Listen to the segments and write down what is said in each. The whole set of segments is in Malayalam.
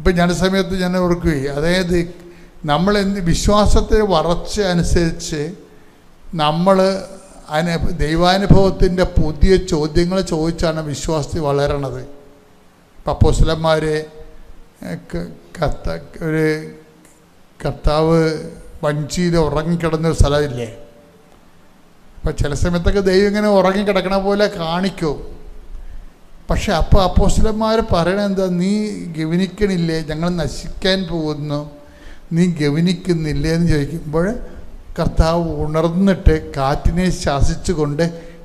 ഇപ്പം ഞാൻ സമയത്ത് ഞാൻ ഓർക്കുകയും, അതായത് നമ്മൾ വിശ്വാസത്തെ വളർച്ച അനുസരിച്ച് നമ്മൾ ദൈവാനുഭവത്തിൻ്റെ പുതിയ ചോദ്യങ്ങൾ ചോദിച്ചാണ് വിശ്വാസത്തിൽ വളരണത്. ഇപ്പം അപ്പോസ്തലന്മാരെ ഒരു കർത്താവ് വഞ്ചിയിൽ ഉറങ്ങിക്കിടന്നൊരു സ്ഥലമില്ലേ? അപ്പം ചില സമയത്തൊക്കെ ദൈവം ഇങ്ങനെ ഉറങ്ങിക്കിടക്കണ പോലെ കാണിക്കും. പക്ഷെ അപ്പോൾ അപ്പോസ്തലന്മാർ പറയണത് എന്താ? നീ ഗവനിക്കണില്ലേ? ഞങ്ങൾ നശിക്കാൻ പോകുന്നു, നീ ഗവനിക്കുന്നില്ലേ എന്ന് ചോദിക്കുമ്പോൾ കർത്താവ് ഉണർന്നിട്ട് കാറ്റിനെ ശാസിച്ചുകൊണ്ട്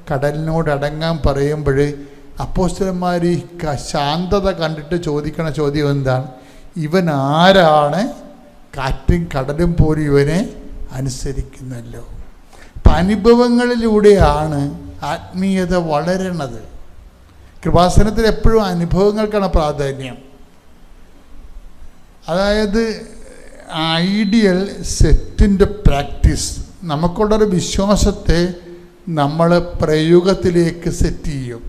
കടലിനോട് അടങ്ങാൻ പറയുമ്പോൾ അപ്പോസ്തലന്മാർ ഈ ശാന്തത കണ്ടിട്ട് ചോദിക്കണ ചോദ്യം എന്താണ്? ഇവൻ ആരാണ് കാറ്റും കടലും പോലും ഇവനെ അനുസരിക്കുന്നല്ലോ. അപ്പം അനുഭവങ്ങളിലൂടെയാണ് ആത്മീയത വളരണത്. കൃപാസനത്തിൽ എപ്പോഴും അനുഭവങ്ങൾക്കാണ് പ്രാധാന്യം. അതായത് ഐഡിയൽ സെറ്റിൻ്റെ പ്രാക്ടീസ്, നമുക്കുള്ളൊരു വിശ്വാസത്തെ നമ്മൾ പ്രയോഗത്തിലേക്ക് സെറ്റ് ചെയ്യും.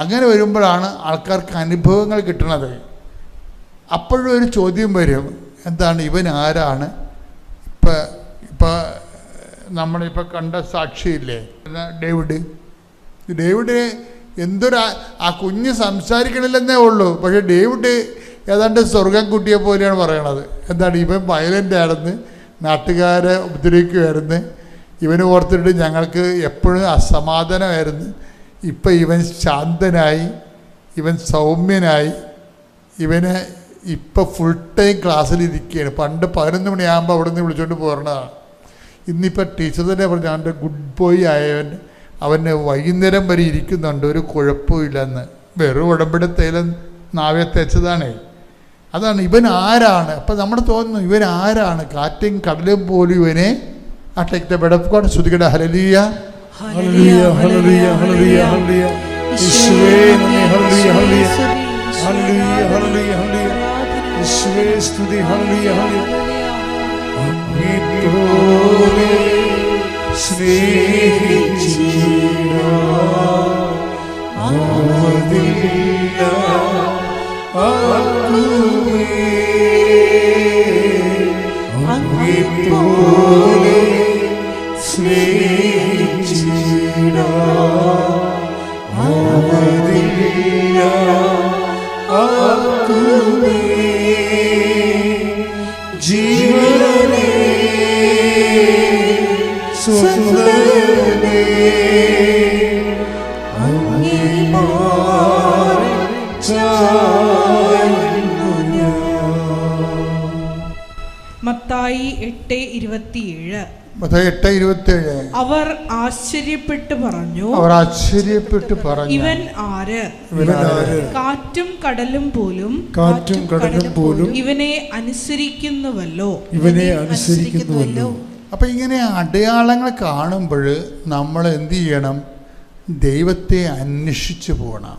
അങ്ങനെ വരുമ്പോഴാണ് ആൾക്കാർക്ക് അനുഭവങ്ങൾ കിട്ടണത്. അപ്പോഴും ഒരു ചോദ്യം വരും, എന്താണ് ഇവൻ ആരാണ്? ഇപ്പം നമ്മളിപ്പോൾ കണ്ട സാക്ഷിയില്ലേ ഡേവിഡ് എന്തൊരു ആ കുഞ്ഞ് സംസാരിക്കണില്ലെന്നേ ഉള്ളൂ, പക്ഷെ ഡേവിഡ് ഏതാണ്ട് സ്വർഗം കുട്ടിയെ പോലെയാണ് പറയണത്. എന്താണ് ഇവൻ വയലൻ്റ് ആണെന്ന്, നാട്ടുകാരെ ഉപദ്രവിക്കുമായിരുന്നു, ഇവന് ഓർത്തിട്ട് ഞങ്ങൾക്ക് എപ്പോഴും അസമാധാനമായിരുന്നു. ഇപ്പം ഇവൻ ശാന്തനായി, ഇവൻ സൗമ്യനായി, ഇവന് ഇപ്പം ഫുൾ ടൈം ക്ലാസ്സിലിരിക്കുകയാണ്. പണ്ട് 11 മണിയാകുമ്പോൾ അവിടെ നിന്ന് വിളിച്ചുകൊണ്ട് പോരണതാണ്. ഇന്നിപ്പോൾ ടീച്ചർ തന്നെ പറഞ്ഞു അവൻ്റെ ഗുഡ് ബോയ് ആയവൻ അവന് വൈകുന്നേരം വരെ ഇരിക്കുന്നുണ്ട്, ഒരു കുഴപ്പമില്ലെന്ന്. വെറും ഉടമ്പടിത്തേലും നാവെ തേച്ചതാണേ. അതാണ് ഇവൻ ആരാണ്. അപ്പം നമ്മൾ തോന്നുന്നു ഇവൻ ആരാണ്? കാറ്റും കടലും പോലും ഇവനെ അട്ടയ്ക്കപ്പെടപ്പാട് ശ്രുതികട hallelujah hallelujah hallelujah hallelujah hallelujah യേശുവേ നന്ദി hallelujah hallelujah hallelujah hallelujah hallelujah യേശുവേ സ്തുതി ഹല്ലേലൂയ ഹല്ലേലൂയ സ്നേഹിച്ചിട ആവതില്ല അങ്ങേപ്പോലെ സ്നേഹിച്ചിട ആവതില്ല ആക്കുമേ ജീവനേ സ്വന്തമേ മത്തായി 8:27. അവർ ആശ്ചര്യപ്പെട്ടു പറഞ്ഞു, ഇവൻ ആര്? കാറ്റും കടലും പോലും ഇവനെ അനുസരിക്കുന്നുവല്ലോ. അപ്പം ഇങ്ങനെ അടയാളങ്ങൾ കാണുമ്പോൾ നമ്മൾ എന്ത് ചെയ്യണം? ദൈവത്തെ അന്വേഷിച്ച് പോകണം.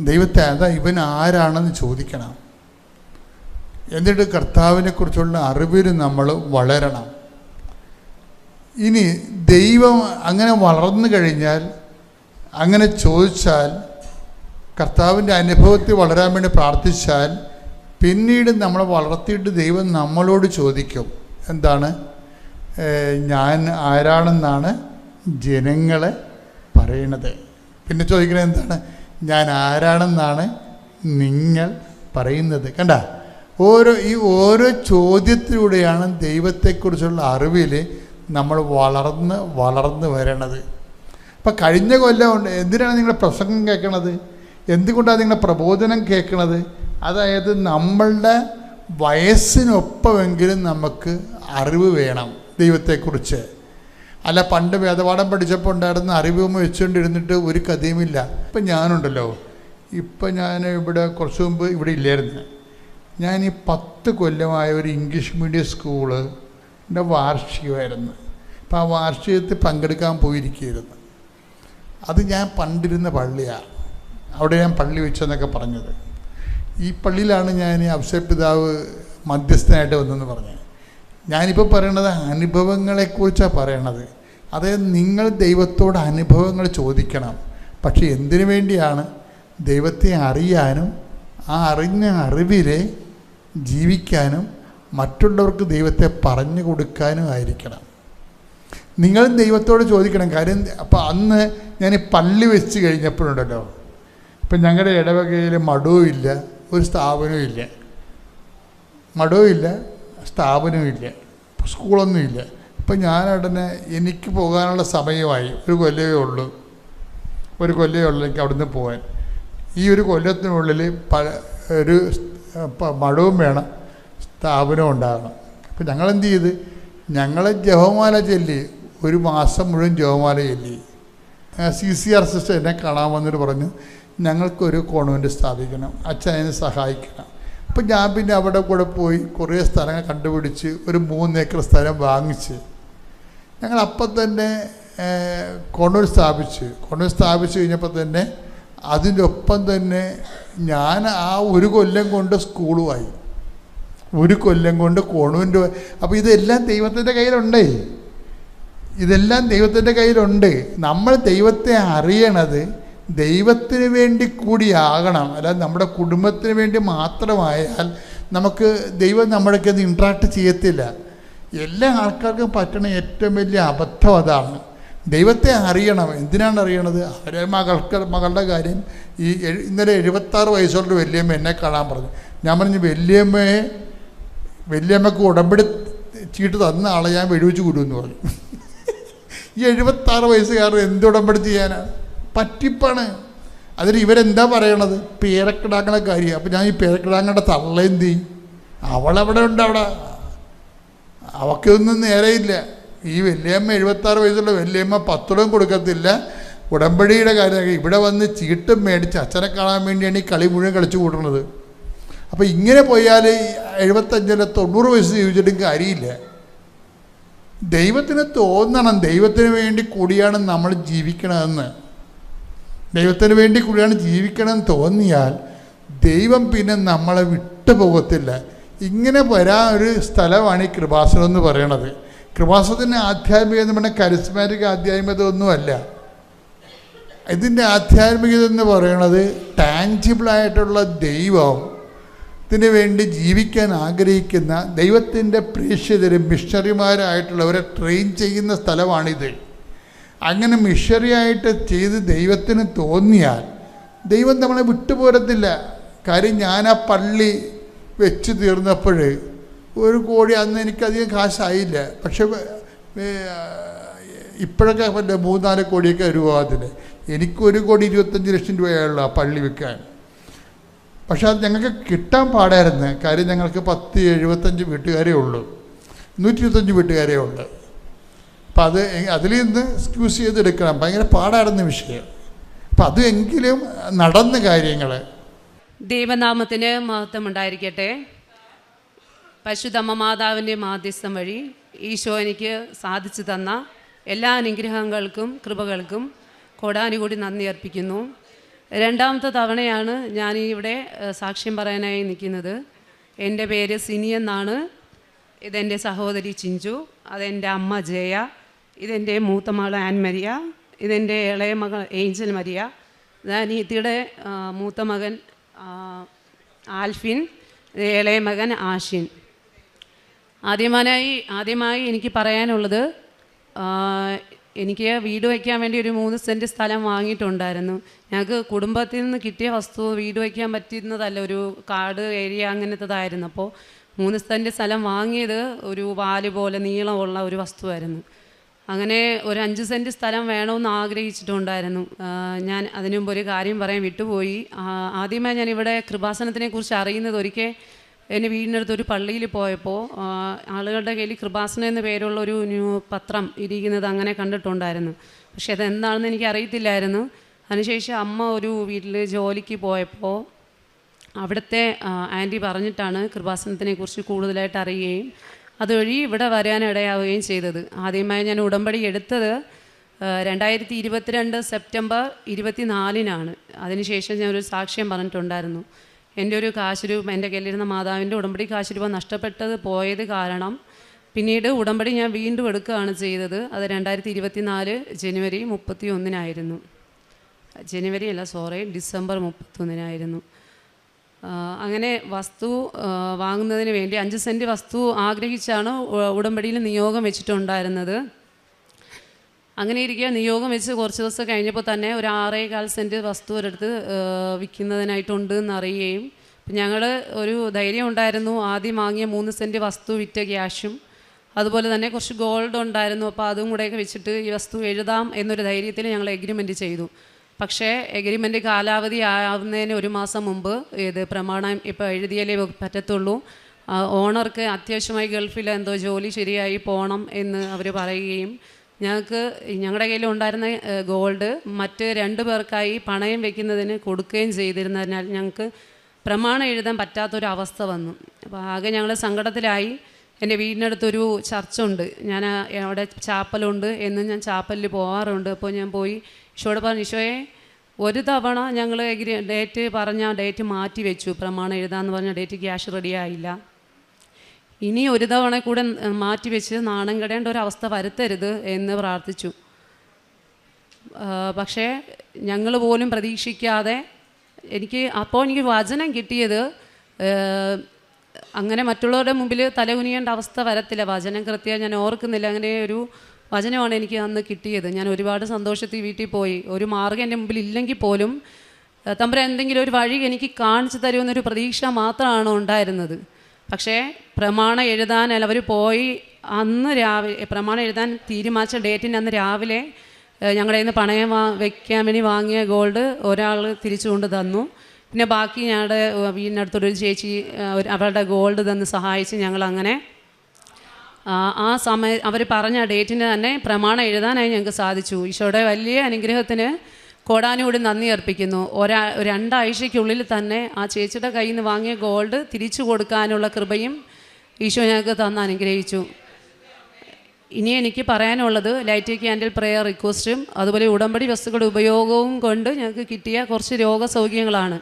ദൈവത്തെ ഇവൻ ആരാണെന്ന് ചോദിക്കണം. എന്നിട്ട് കർത്താവിനെക്കുറിച്ചുള്ള അറിവിൽ നമ്മൾ വളരണം. ഇനി ദൈവം അങ്ങനെ വളർന്നു കഴിഞ്ഞാൽ, അങ്ങനെ ചോദിച്ചാൽ, കർത്താവിൻ്റെ അനുഭവത്തിൽ വളരാൻ വേണ്ടി പ്രാർത്ഥിച്ചാൽ, പിന്നീട് നമ്മളെ വളർത്തിയിട്ട് ദൈവം നമ്മളോട് ചോദിക്കും, എന്താണ്? ഞാൻ ആരാണെന്നാണ് ജനങ്ങളെ പറയണത്. പിന്നെ ചോദിക്കണത് എന്താണ്? ഞാൻ ആരാണെന്നാണ് നിങ്ങൾ പറയുന്നത്. കണ്ട, ഓരോ ചോദ്യത്തിലൂടെയാണ് ദൈവത്തെക്കുറിച്ചുള്ള അറിവിൽ നമ്മൾ വളർന്ന് വരണത്. അപ്പം കഴിഞ്ഞ കൊല്ലം എന്തിനാണ് നിങ്ങളുടെ പ്രസംഗം കേൾക്കണത്? എന്തുകൊണ്ടാണ് നിങ്ങളുടെ പ്രബോധനം കേൾക്കണത്? അതായത് നമ്മളുടെ വയസ്സിനൊപ്പമെങ്കിലും നമുക്ക് അറിവ് വേണം ദൈവത്തെക്കുറിച്ച്. അല്ല, പണ്ട് വേദപാഠം പഠിച്ചപ്പോൾ ഉണ്ടായിരുന്ന അറിവും വെച്ചുകൊണ്ടിരുന്നിട്ട് ഒരു കഥയുമില്ല. ഇപ്പം ഞാനുണ്ടല്ലോ, ഇപ്പം ഞാൻ ഇവിടെ കുറച്ച് മുമ്പ് ഇവിടെ ഇല്ലായിരുന്നു. ഞാൻ ഈ 10 കൊല്ലമായ ഒരു ഇംഗ്ലീഷ് മീഡിയം സ്കൂളിൻ്റെ വാർഷികമായിരുന്നു. അപ്പോൾ ആ വാർഷികത്തിൽ പങ്കെടുക്കാൻ പോയിരിക്കുകയായിരുന്നു. അത് ഞാൻ പണ്ടിരുന്ന പള്ളിയാണ്. അവിടെ ഞാൻ പള്ളി വെച്ചെന്നൊക്കെ പറഞ്ഞത്. ഈ പള്ളിയിലാണ് ഞാൻ അഭിഷേകപിതാവ് മധ്യസ്ഥനായിട്ട് വന്നെന്ന് പറഞ്ഞത്. ഞാനിപ്പോൾ പറയണത് അനുഭവങ്ങളെക്കുറിച്ചാണ് പറയണത്. അതായത് നിങ്ങൾ ദൈവത്തോട് അനുഭവങ്ങൾ ചോദിക്കണം. പക്ഷെ എന്തിനു വേണ്ടിയാണ്? ദൈവത്തെ അറിയാനും ആ അറിഞ്ഞ അറിവിൽ ജീവിക്കാനും മറ്റുള്ളവർക്ക് ദൈവത്തെ പറഞ്ഞു കൊടുക്കാനും ആയിരിക്കണം. നിങ്ങൾ ദൈവത്തോട് ചോദിക്കണം. കാര്യം അപ്പം അന്ന് ഞാൻ ഈ പള്ളി വെച്ച് കഴിഞ്ഞപ്പോഴുണ്ടല്ലോ, ഇപ്പം ഞങ്ങളുടെ ഇടവകയിൽ മഠവും ഇല്ല, ഒരു സ്ഥാപനവും ഇല്ല. മഠവും ഇല്ല, സ്ഥാപനവും ഇല്ല, സ്കൂളൊന്നും ഇല്ല. അപ്പം ഞാൻ ഉടനെ എനിക്ക് പോകാനുള്ള സമയമായി. ഒരു കൊല്ലമേ ഉള്ളൂ എനിക്ക് അവിടുന്ന് പോകാൻ. ഈ ഒരു കൊല്ലത്തിനുള്ളിൽ ഒരു മഠവും വേണം, സ്ഥാപനവും ഉണ്ടാകണം. അപ്പം ഞങ്ങളെന്ത് ചെയ്ത്, ഞങ്ങൾ ജപമാല ചൊല്ലി, ഒരു മാസം മുഴുവൻ ജപമാല ചൊല്ലി. CCR സിസ്റ്റർ എന്നെ കാണാൻ വന്നിട്ട് പറഞ്ഞു, ഞങ്ങൾക്കൊരു കോൺവെൻറ്റ് സ്ഥാപിക്കണം, അച്ഛൻ അതിനെ സഹായിക്കണം. അപ്പം ഞാൻ പിന്നെ അവിടെ കൂടെ പോയി കുറേ സ്ഥലങ്ങൾ കണ്ടുപിടിച്ച് ഒരു 3 ഏക്കർ സ്ഥലം വാങ്ങിച്ച് ഞങ്ങൾ അപ്പം തന്നെ കോൺവെൻറ്റ് സ്ഥാപിച്ച് കഴിഞ്ഞപ്പോൾ തന്നെ അതിൻ്റെ ഒപ്പം തന്നെ ഞാൻ ആ ഒരു കൊല്ലം കൊണ്ട് സ്കൂളുമായി, ഒരു കൊല്ലം കൊണ്ട് കോൺവെൻറ്റ്. അപ്പോൾ ഇതെല്ലാം ദൈവത്തിൻ്റെ കയ്യിലുണ്ടേ, ഇതെല്ലാം ദൈവത്തിൻ്റെ കയ്യിലുണ്ട്. നമ്മൾ ദൈവത്തെ അറിയണത് ദൈവത്തിന് വേണ്ടി കൂടിയാകണം. അല്ലാതെ നമ്മുടെ കുടുംബത്തിന് വേണ്ടി മാത്രമായാൽ നമുക്ക് ദൈവം നമ്മുടെയൊക്കെ അത് ഇൻട്രാക്ട് ചെയ്യത്തില്ല. എല്ലാ ആൾക്കാർക്കും പറ്റണ ഏറ്റവും വലിയ അബദ്ധം അതാണ്. ദൈവത്തെ അറിയണം. എന്തിനാണ് അറിയണത്? അവരെ മകളുടെ കാര്യം. ഈ ഇന്നലെ 76 വയസ്സുള്ള വല്യമ്മ എന്നെ കാണാൻ പറഞ്ഞു. ഞാൻ പറഞ്ഞു, വല്യമ്മക്ക് ഉടമ്പടി ചീട്ട് തന്ന ആളെ ഞാൻ വെടിവെച്ച് കൊല്ലുമെന്ന് പറഞ്ഞു. ഈ 76 വയസ്സുകാരൻ എന്ത് ഉടമ്പടി ചെയ്യാനാണ്? പറ്റിപ്പാണ്. അതിന് ഇവരെന്താ പറയണത്? പേരക്കിടാങ്ങളുടെ കാര്യം. അപ്പം ഞാൻ ഈ പേരക്കിടാങ്ങളുടെ തള്ളേന്തി, അവളവിടെ ഉണ്ട്, അവൾക്കൊന്നും നേരെയില്ല. ഈ വല്യമ്മ 76 വയസ്സുള്ള വല്യമ്മ 10 കൊടുക്കത്തില്ല. ഉടമ്പടിയുടെ കാര്യം ഇവിടെ വന്ന് ചീട്ടും മേടിച്ച് അച്ഛനെ കാണാൻ വേണ്ടിയാണ് ഈ കളി മുഴുവൻ കളിച്ചു കൂട്ടുന്നത്. അപ്പോൾ ഇങ്ങനെ പോയാൽ 75 90 വയസ്സ് ജീവിച്ചിട്ടും കാര്യമില്ല. ദൈവത്തിന് തോന്നണം, ദൈവത്തിന് വേണ്ടി കൂടിയാണ് നമ്മൾ ജീവിക്കണമെന്ന്. ദൈവത്തിന് വേണ്ടി കൂടിയാണ് ജീവിക്കണമെന്ന് തോന്നിയാൽ ദൈവം പിന്നെ നമ്മളെ വിട്ടു പോകത്തില്ല. ഇങ്ങനെ വരാൻ ഒരു സ്ഥലമാണ് ഈ കൃപാസനം എന്ന് പറയണത്. കൃപാസനത്തിൻ്റെ ആധ്യാത്മികത എന്ന് പറഞ്ഞാൽ കരിസ്മാറ്റിക് ആധ്യാത്മികത ഒന്നുമല്ല. ഇതിൻ്റെ ആധ്യാത്മികത എന്ന് പറയണത് ടാഞ്ചിബിളായിട്ടുള്ള ദൈവത്തിന് വേണ്ടി ജീവിക്കാൻ ആഗ്രഹിക്കുന്ന ദൈവത്തിൻ്റെ പ്രേക്ഷിതരും മിഷണറിമാരായിട്ടുള്ളവരെ ട്രെയിൻ ചെയ്യുന്ന സ്ഥലമാണിത്. അങ്ങനെ മിഷണറിയായിട്ട് ചെയ്ത് ദൈവത്തിന് തോന്നിയാൽ ദൈവം നമ്മളെ വിട്ടുപോരത്തില്ല. കാര്യം ഞാൻ ആ പള്ളി വെച്ച് തീർന്നപ്പോൾ 1 കോടി, അന്ന് എനിക്കധികം കാശായില്ല, പക്ഷെ ഇപ്പോഴൊക്കെ 3-4 കോടിയൊക്കെ രൂപ അതിന്. എനിക്ക് 1,25,00,000 രൂപയുള്ളൂ ആ പള്ളി വെക്കാൻ. പക്ഷെ അത് ഞങ്ങൾക്ക് കിട്ടാൻ പാടായിരുന്നു. കാര്യം ഞങ്ങൾക്ക് 75 വീട്ടുകാരേ ഉള്ളൂ, 125 വീട്ടുകാരേ ഉള്ളൂ. അപ്പം അതിൽ നിന്ന് എക്സ്ക്യൂസ് ചെയ്തെടുക്കണം. ഭയങ്കര പാടായിരുന്ന വിഷയം. അപ്പം അത് എങ്കിലും നടന്ന കാര്യങ്ങൾ. ദൈവനാമത്തിന് മഹത്വം ഉണ്ടായിരിക്കട്ടെ. പരിശുദ്ധമ്മ മാതാവിൻ്റെ മാധ്യസ്ഥം വഴി ഈശോ എനിക്ക് സാധിച്ചു തന്ന എല്ലാ അനുഗ്രഹങ്ങൾക്കും കൃപകൾക്കും കോടാനുകൂടി നന്ദി അർപ്പിക്കുന്നു. 2ാമത്തെ തവണയാണ് ഞാൻ ഇവിടെ സാക്ഷ്യം പറയാനായി നിൽക്കുന്നത്. എൻ്റെ പേര് സിനി എന്നാണ്. ഇതെൻ്റെ സഹോദരി ചിഞ്ചു, അതെൻ്റെ അമ്മ ജയ, ഇതെൻ്റെ മൂത്ത മകൾ ആൻമരിയ, ഇതെൻ്റെ ഇളയ മകൾ ഏഞ്ചൽ മരിയ, അനിയത്തിയുടെ മൂത്ത മകൻ ആൽഫിൻ, ഇളയ മകൻ ആഷിൻ. ആദ്യമായി എനിക്ക് പറയാനുള്ളത്, എനിക്ക് വീട് വയ്ക്കാൻ വേണ്ടി ഒരു 3 സെൻറ്റ് സ്ഥലം വാങ്ങിയിട്ടുണ്ടായിരുന്നു. ഞങ്ങൾക്ക് കുടുംബത്തിൽ നിന്ന് കിട്ടിയ വസ്തു വീട് വയ്ക്കാൻ പറ്റുന്നതല്ല, ഒരു കാട് ഏരിയ അങ്ങനത്തതായിരുന്നു. അപ്പോൾ 3 സെൻറ്റ് സ്ഥലം വാങ്ങിയത് ഒരു വാല് പോലെ നീളമുള്ള ഒരു വസ്തുവായിരുന്നു. അങ്ങനെ ഒരു 5 സെൻറ്റ് സ്ഥലം വേണമെന്ന് ആഗ്രഹിച്ചിട്ടുണ്ടായിരുന്നു. ഞാൻ അതിനു മുമ്പ് ഒരു കാര്യം പറയാൻ വിട്ടുപോയി. ആദ്യമായി ഞാൻ ഇവിടെ കൃപാസനത്തിനെ കുറിച്ച് അറിയുന്നത് ഒരിക്കൽ എൻ്റെ വീടിനടുത്ത് ഒരു പള്ളിയിൽ പോയപ്പോൾ ആളുകളുടെ കയ്യിൽ കൃപാസനം എന്ന പേരുള്ള ഒരു പത്രം ഇരിക്കുന്നത് അങ്ങനെ കണ്ടിട്ടുണ്ടായിരുന്നു. പക്ഷെ അതെന്താണെന്ന് എനിക്ക് അറിയത്തില്ലായിരുന്നു. അതിനുശേഷം അമ്മ ഒരു വീട്ടിൽ ജോലിക്ക് പോയപ്പോൾ അവിടുത്തെ ആൻറ്റി പറഞ്ഞിട്ടാണ് കൃപാസനത്തിനെ കുറിച്ച് കൂടുതലായിട്ട് അറിയുകയും അതുവഴി ഇവിടെ വരാനിടയാവുകയും ചെയ്തത്. ആദ്യമായി ഞാൻ ഉടമ്പടി എടുത്തത് 2022 സെപ്റ്റംബർ 24-നാണ്. അതിനുശേഷം ഞാനൊരു സാക്ഷ്യം പറഞ്ഞിട്ടുണ്ടായിരുന്നു. എൻ്റെ ഒരു കാശുരൂപം, എൻ്റെ കയ്യിലിരുന്ന മാതാവിൻ്റെ ഉടമ്പടി കാശുരൂപം നഷ്ടപ്പെട്ടത് പോയത് കാരണം പിന്നീട് ഉടമ്പടി ഞാൻ വീണ്ടും എടുക്കുകയാണ് ചെയ്തത്. അത് 2024 ജനുവരി 31-നായിരുന്നു. ഡിസംബർ 31-നായിരുന്നു. അങ്ങനെ വസ്തു വാങ്ങുന്നതിന് വേണ്ടി 5 സെൻറ്റ് വസ്തു ആഗ്രഹിച്ചാണ് ഉടമ്പടിയിൽ നിയോഗം വെച്ചിട്ടുണ്ടായിരുന്നത്. അങ്ങനെ ഇരിക്കുക നിയോഗം വെച്ച് കുറച്ച് ദിവസം കഴിഞ്ഞപ്പോൾ തന്നെ ഒരു 6.25 സെൻറ്റ് വസ്തു ഒരിടത്ത് വിൽക്കുന്നതിനായിട്ടുണ്ട് എന്നറിയുകയും ഞങ്ങൾ ഒരു ധൈര്യം ഉണ്ടായിരുന്നു. ആദ്യം വാങ്ങിയ 3 സെൻറ്റ് വസ്തു വിറ്റ ക്യാഷും അതുപോലെ തന്നെ കുറച്ച് ഗോൾഡ് ഉണ്ടായിരുന്നു. അപ്പോൾ അതും കൂടെയൊക്കെ വെച്ചിട്ട് ഈ വസ്തു എഴുതാം എന്നൊരു ധൈര്യത്തിൽ ഞങ്ങൾ എഗ്രിമെൻറ്റ് ചെയ്തു. പക്ഷേ എഗ്രിമെൻറ്റ് കാലാവധി ആവുന്നതിന് 1 മാസം മുമ്പ് ഇത് പ്രമാണം ഇപ്പോൾ എഴുതിയാലേ പറ്റത്തുള്ളൂ, ഓണർക്ക് അത്യാവശ്യമായി ഗൾഫിൽ എന്തോ ജോലി ശരിയായി പോകണം എന്ന് അവർ പറയുകയും ഞങ്ങളുടെ കയ്യിൽ ഉണ്ടായിരുന്ന ഗോൾഡ് മറ്റ് 2 പേർക്കായി പണയം വയ്ക്കുന്നതിന് കൊടുക്കുകയും ചെയ്തിരുന്നതിനാൽ ഞങ്ങൾക്ക് പ്രമാണം എഴുതാൻ പറ്റാത്തൊരവസ്ഥ വന്നു. അപ്പോൾ ആകെ ഞങ്ങൾ സങ്കടത്തിലായി. എൻ്റെ വീടിനടുത്തൊരു ചർച്ചുണ്ട്, ഞാൻ അവിടെ ചാപ്പലുണ്ട്, എന്നും ഞാൻ ചാപ്പലിൽ പോകാറുണ്ട്. അപ്പോൾ ഞാൻ പോയി ഈശോയോട് പറഞ്ഞു, ഈശോയെ ഒരു തവണ ഞങ്ങൾ ഡേറ്റ് പറഞ്ഞ ഡേറ്റ് മാറ്റി വെച്ചു, പ്രമാണം എഴുതാമെന്ന് പറഞ്ഞ ഡേറ്റ് ക്യാഷ് റെഡി ആയില്ല, ഇനി ഒരു തവണ കൂടെ മാറ്റി വെച്ച് നാണം കെടേണ്ട ഒരവസ്ഥ വരുത്തരുത് എന്ന് പ്രാർത്ഥിച്ചു. പക്ഷേ ഞങ്ങൾ പോലും പ്രതീക്ഷിക്കാതെ എനിക്ക് വചനം കിട്ടിയത് അങ്ങനെ മറ്റുള്ളവരുടെ മുമ്പിൽ തലകുനിയേണ്ട അവസ്ഥ വരത്തില്ല. വചനം കൃത്യം ഞാൻ ഓർക്കുന്നില്ല, അങ്ങനെ ഒരു വചനമാണ് എനിക്ക് അന്ന് കിട്ടിയത്. ഞാൻ ഒരുപാട് സന്തോഷത്തിൽ വീട്ടിൽ പോയി. ഒരു മാർഗ്ഗം എൻ്റെ മുമ്പിൽ ഇല്ലെങ്കിൽ പോലും തമ്പുരാൻ എന്തെങ്കിലും ഒരു വഴി എനിക്ക് കാണിച്ചു തരുമെന്നൊരു പ്രതീക്ഷ മാത്രമാണ് ഉണ്ടായിരുന്നത്. പക്ഷേ പ്രമാണം എഴുതാനല്ല, അവർ പോയി അന്ന് രാവിലെ പ്രമാണം എഴുതാൻ തീരുമാനിച്ച ഡേറ്റിൻ്റെ അന്ന് രാവിലെ ഞങ്ങളുടെ കയ്യിൽ നിന്ന് പണയം വയ്ക്കാൻ വേണ്ടി വാങ്ങിയ ഗോൾഡ് ഒരാൾ തിരിച്ചു കൊണ്ട് തന്നു. പിന്നെ ബാക്കി ഞങ്ങളുടെ വീടിനടുത്തൊരു ചേച്ചി അവരുടെ ഗോൾഡ് തന്ന് സഹായിച്ച് ഞങ്ങളങ്ങനെ ആ സമയം അവർ പറഞ്ഞ ഡേറ്റിന് തന്നെ പ്രമാണം എഴുതാനായി ഞങ്ങൾക്ക് സാധിച്ചു. ഈശോയുടെ വലിയ അനുഗ്രഹത്തിന് കോടാനുകൂടി നന്ദി അർപ്പിക്കുന്നു. 2 ആഴ്ചയ്ക്കുള്ളിൽ തന്നെ ആ ചേച്ചിയുടെ കയ്യിൽ നിന്ന് വാങ്ങിയ ഗോൾഡ് തിരിച്ചു കൊടുക്കാനുള്ള കൃപയും ഈശോ ഞങ്ങൾക്ക് തന്ന് അനുഗ്രഹിച്ചു. ഇനി എനിക്ക് പറയാനുള്ളത് ലൈറ്റ് ക്യാൻഡിൽ പ്രെയർ റിക്വസ്റ്റും അതുപോലെ ഉടമ്പടി വസ്തുക്കളുടെ ഉപയോഗവും കൊണ്ട് ഞങ്ങൾക്ക് കിട്ടിയ കുറച്ച് രോഗസൗഖ്യങ്ങളാണ്.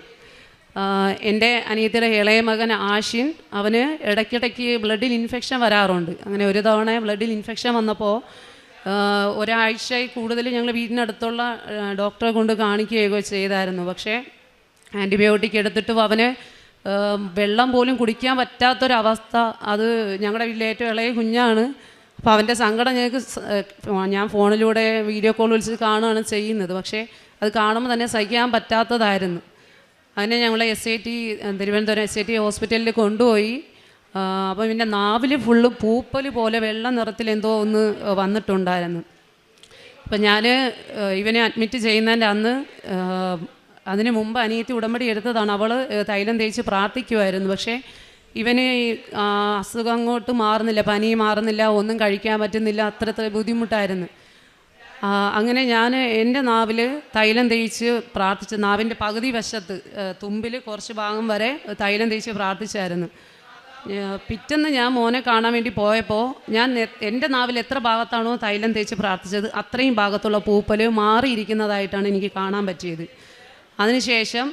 എൻ്റെ അനിയത്തിയുടെ ഇളയ മകൻ ആഷിൻ, അവന് ഇടയ്ക്കിടയ്ക്ക് ബ്ലഡിൽ ഇൻഫെക്ഷൻ വരാറുണ്ട്. അങ്ങനെ ഒരു തവണ ബ്ലഡിൽ ഇൻഫെക്ഷൻ വന്നപ്പോൾ ഒരാഴ്ചയിൽ കൂടുതൽ ഞങ്ങൾ വീടിനടുത്തുള്ള ഡോക്ടറെ കൊണ്ട് കാണിക്കുകയോ ചെയ്തായിരുന്നു. പക്ഷേ ആൻറ്റിബയോട്ടിക് എടുത്തിട്ടും അവന് വെള്ളം പോലും കുടിക്കാൻ പറ്റാത്തൊരവസ്ഥ. അത് ഞങ്ങളുടെ വീട്ടിലെ ഏറ്റവും ഇളയ കുഞ്ഞാണ്. അപ്പോൾ അവൻ്റെ സങ്കടം ഞാൻ ഫോണിലൂടെ വീഡിയോ കോൾ വിളിച്ച് കാണുകയാണ് ചെയ്യുന്നത്. പക്ഷേ അത് കാണുമ്പോൾ തന്നെ സഹിക്കാൻ പറ്റാത്തതായിരുന്നു. അതിനെ ഞങ്ങൾ തിരുവനന്തപുരം SAT ഹോസ്പിറ്റലിൽ കൊണ്ടുപോയി. അപ്പോൾ പിന്നെ നാവിൽ ഫുള്ള് പൂപ്പൽ പോലെ വെള്ള നിറത്തിൽ എന്തോ ഒന്ന് വന്നിട്ടുണ്ടായിരുന്നു. അപ്പം ഞാൻ ഇവനെ അഡ്മിറ്റ് ചെയ്യുന്നതിൻ്റെ അന്ന് അതിന് മുമ്പ് അനിയത്തി ഉടമ്പടി എടുത്തതാണ്. അവൾ തൈലം തേച്ച് പ്രാർത്ഥിക്കുമായിരുന്നു. പക്ഷേ ഇവന് അസുഖം അങ്ങോട്ട് മാറുന്നില്ല, പനി മാറുന്നില്ല, ഒന്നും കഴിക്കാൻ പറ്റുന്നില്ല, അത്ര ബുദ്ധിമുട്ടായിരുന്നു. അങ്ങനെ ഞാൻ എൻ്റെ നാവിൽ തൈലം തേച്ച് പ്രാർത്ഥിച്ച് നാവിൻ്റെ പകുതി വശത്ത് തുമ്പിൽ കുറച്ച് ഭാഗം വരെ തൈലം തേച്ച് പ്രാർത്ഥിച്ചായിരുന്നു. പിറ്റേന്ന് ഞാൻ മോനെ കാണാൻ വേണ്ടി പോയപ്പോൾ ഞാൻ എൻ്റെ നാവിൽ എത്ര ഭാഗത്താണോ തൈലം തേച്ച് പ്രാർത്ഥിച്ചത് അത്രയും ഭാഗത്തുള്ള പൂപ്പൽ മാറിയിരിക്കുന്നതായിട്ടാണ് എനിക്ക് കാണാൻ പറ്റിയത്. അതിനുശേഷം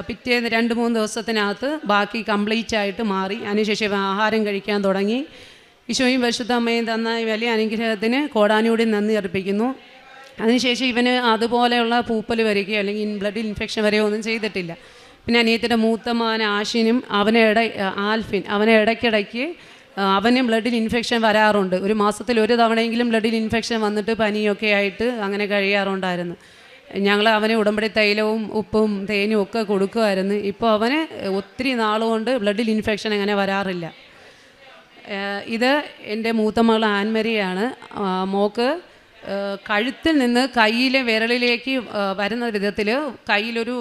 പിറ്റേന്ന് 2-3 ദിവസത്തിനകത്ത് ബാക്കി കംപ്ലീറ്റ് ആയിട്ട് മാറി. അതിനുശേഷം ആഹാരം കഴിക്കാൻ തുടങ്ങി. ഈശോയും പരിശുദ്ധ അമ്മയും തന്ന വലിയ അനുഗ്രഹത്തിന് കോടാനുകൂടി നന്ദി അർപ്പിക്കുന്നു. അതിനുശേഷം ഇവന് അതുപോലെയുള്ള പൂപ്പൽ വരികയോ അല്ലെങ്കിൽ ബ്ലഡിൽ ഇൻഫെക്ഷൻ വരികയോ ഒന്നും ചെയ്തിട്ടില്ല. പിന്നെ അനിയത്തിൻ്റെ മൂത്ത മകൻ ആഷിനും ആൽഫിൻ അവനെ ഇടയ്ക്കിടയ്ക്ക് അവന് ബ്ലഡിൽ ഇൻഫെക്ഷൻ വരാറുണ്ട്. ഒരു മാസത്തിൽ 1 തവണയെങ്കിലും ബ്ലഡിൽ ഇൻഫെക്ഷൻ വന്നിട്ട് പനിയൊക്കെ ആയിട്ട് അങ്ങനെ കഴിയാറുണ്ടായിരുന്നു. ഞങ്ങൾ അവന് ഉടമ്പടി തൈലവും ഉപ്പും തേനും ഒക്കെ കൊടുക്കുമായിരുന്നു. ഇപ്പോൾ അവന് ഒത്തിരി നാളുകൊണ്ട് ബ്ലഡിൽ ഇൻഫെക്ഷൻ അങ്ങനെ വരാറില്ല. ഇത് എൻ്റെ മൂത്ത മകൾ ആൻമരിയാണ്. മോക്ക് കഴുത്തിൽ നിന്ന് കയ്യിലെ വിരലിലേക്ക് വരുന്ന വിധത്തിൽ കയ്യിലൊരു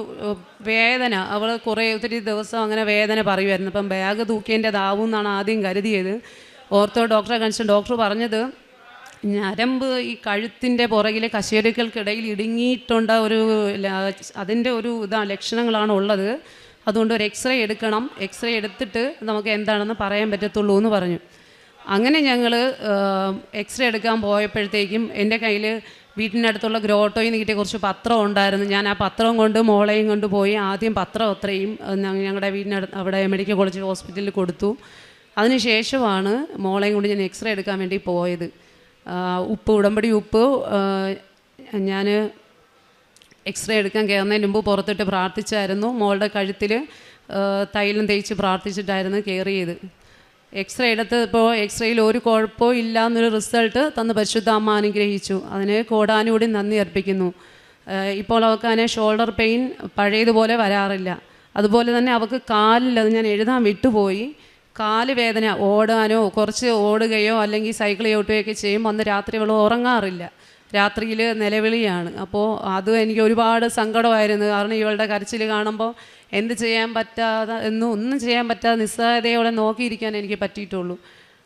വേദന, അവൾ ഒത്തിരി ദിവസം അങ്ങനെ വേദന പറയുമായിരുന്നു. അപ്പം ബാഗ് തൂക്കേണ്ടതാവും എന്നാണ് ആദ്യം കരുതിയത്. ഓർത്തോ ഡോക്ടറെ കാണിച്ച ഡോക്ടർ പറഞ്ഞത് ഞരമ്പ് ഈ കഴുത്തിൻ്റെ പുറകിലെ കശേരുക്കൾക്കിടയിൽ ഇടുങ്ങിയിട്ടുണ്ട്, അതിൻ്റെ ഒരു ലക്ഷണങ്ങളാണ് ഉള്ളത്. അതുകൊണ്ട് ഒരു എക്സ്റേ എടുക്കണം, എക്സ്റേ എടുത്തിട്ട് നമുക്ക് എന്താണെന്ന് പറയാൻ പറ്റത്തുള്ളൂ എന്ന് പറഞ്ഞു. അങ്ങനെ ഞങ്ങൾ എക്സ്റേ എടുക്കാൻ പോയപ്പോഴത്തേക്കും എൻ്റെ കയ്യിൽ വീട്ടിനടുത്തുള്ള ഗ്രോട്ടോയിൽ നിന്ന് കിട്ടിയ കുറച്ച് പത്രം ഉണ്ടായിരുന്നു. ഞാൻ ആ പത്രം കൊണ്ട് മോളെയും കൊണ്ട് പോയി ആദ്യം പത്രം അത്രയും ഞങ്ങളുടെ വീടിനടുത്ത് അവിടെ മെഡിക്കൽ കോളേജ് ഹോസ്പിറ്റലിൽ കൊടുത്തു. അതിനുശേഷമാണ് മോളെയും കൊണ്ട് ഞാൻ എക്സ്റേ എടുക്കാൻ വേണ്ടി പോയത്. ഉടമ്പടി ഉപ്പ് ഞാൻ എക്സ്റേ എടുക്കാൻ കയറുന്നതിന് മുമ്പ് പുറത്തിട്ട് പ്രാർത്ഥിച്ചായിരുന്നു. മോളുടെ കഴുത്തിൽ തൈലം തേച്ച് പ്രാർത്ഥിച്ചിട്ടായിരുന്നു കയറിയത്. എക്സ്റേ എടുത്ത് ഇപ്പോൾ എക്സ്റേയിൽ ഒരു കുഴപ്പവും ഇല്ല എന്നൊരു റിസൾട്ട് തന്ന് പരിശുദ്ധ അമ്മ അനുഗ്രഹിച്ചു. അതിന് കോടാനുകൂടി നന്ദി അർപ്പിക്കുന്നു. ഇപ്പോൾ അവൾക്ക് അതിനെ ഷോൾഡർ പെയിൻ പഴയതുപോലെ വരാറില്ല. അതുപോലെ തന്നെ അവൾക്ക് കാലിൽ, അത് ഞാൻ എഴുതാൻ വിട്ടുപോയി, കാല് വേദന, ഓടാനോ കുറച്ച് ഓടുകയോ അല്ലെങ്കിൽ സൈക്കിൾ ചവിട്ടുകയൊക്കെ ചെയ്യുമ്പോൾ അന്ന് രാത്രി അവൾ ഉറങ്ങാറില്ല. രാത്രിയിൽ നിലവിളിയാണ്. അപ്പോൾ അത് എനിക്ക് ഒരുപാട് സങ്കടമായിരുന്നു. കാരണം ഇവളുടെ കരച്ചിൽ കാണുമ്പോൾ ഒന്നും ചെയ്യാൻ പറ്റാതെ നിസ്സഹായതയോടെ നോക്കിയിരിക്കാൻ എനിക്ക് പറ്റിയിട്ടുള്ളൂ.